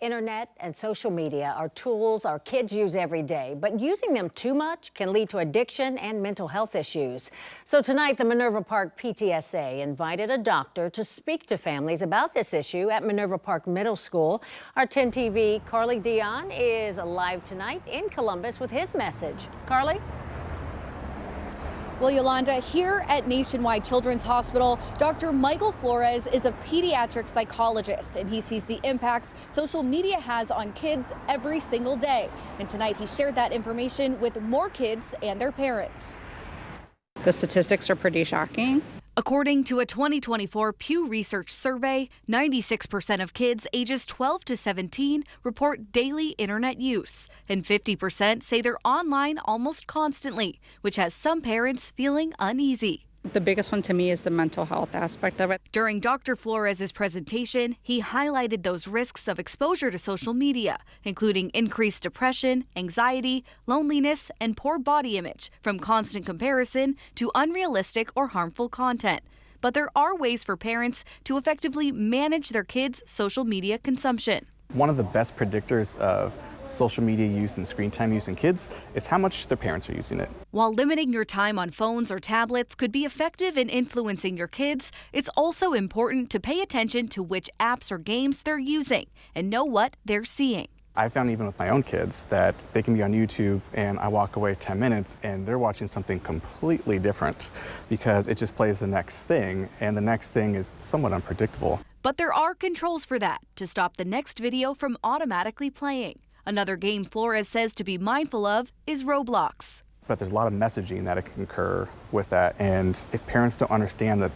Internet and social media are tools our kids use every day, but using them too much can lead to addiction and mental health issues. So tonight, the Minerva Park PTSA invited a doctor to speak to families about this issue at Minerva Park Middle School. Our 10 TV Carly Dion is live tonight in Columbus with his message. Carly? Well, Yolanda, here at Nationwide Children's Hospital, Dr. Michael Flores is a pediatric psychologist, and he sees the impacts social media has on kids every single day. And tonight he shared that information with more kids and their parents. The statistics are pretty shocking. According to a 2024 Pew Research survey, 96% of kids ages 12 to 17 report daily internet use, and 50% say they're online almost constantly, which has some parents feeling uneasy. The biggest one to me is the mental health aspect of it. During Dr. Flores' presentation, he highlighted those risks of exposure to social media, including increased depression, anxiety, loneliness, and poor body image from constant comparison to unrealistic or harmful content. But there are ways for parents to effectively manage their kids' social media consumption. One of the best predictors of social media use and screen time use in kids is how much their parents are using it. While limiting your time on phones or tablets could be effective in influencing your kids, it's also important to pay attention to which apps or games they're using and know what they're seeing. I found even with my own kids that they can be on YouTube and I walk away 10 minutes and they're watching something completely different because it just plays the next thing, and the next thing is somewhat unpredictable. But there are controls for that to stop the next video from automatically playing. Another game Flores says to be mindful of is Roblox. But there's a lot of messaging that can occur with that, and if parents don't understand that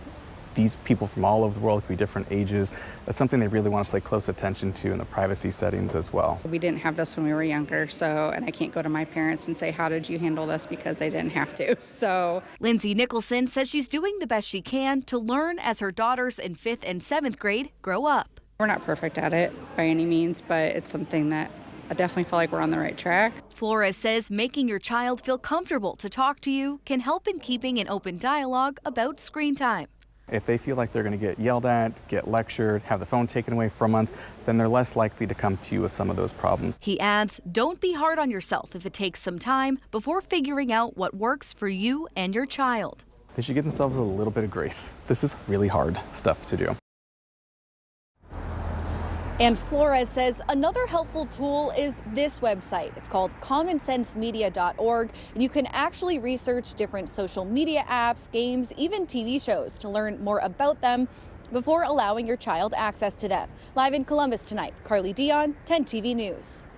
these people from all over the world could be different ages, that's something they really want to pay close attention to in the privacy settings as well. We didn't have this when we were younger, and I can't go to my parents and say, how did you handle this, because they didn't have to. So Lindsay Nicholson says she's doing the best she can to learn as her daughters in 5th and 7th grade grow up. We're not perfect at it by any means, but it's something that I definitely feel like we're on the right track. Flores says making your child feel comfortable to talk to you can help in keeping an open dialogue about screen time. If they feel like they're going to get yelled at, get lectured, have the phone taken away for a month, then they're less likely to come to you with some of those problems. He adds, don't be hard on yourself if it takes some time before figuring out what works for you and your child. They should give themselves a little bit of grace. This is really hard stuff to do. And Flores says another helpful tool is this website. It's called commonsensemedia.org, and you can actually research different social media apps, games, even TV shows to learn more about them before allowing your child access to them. Live in Columbus tonight, Carly Dion, 10 TV News.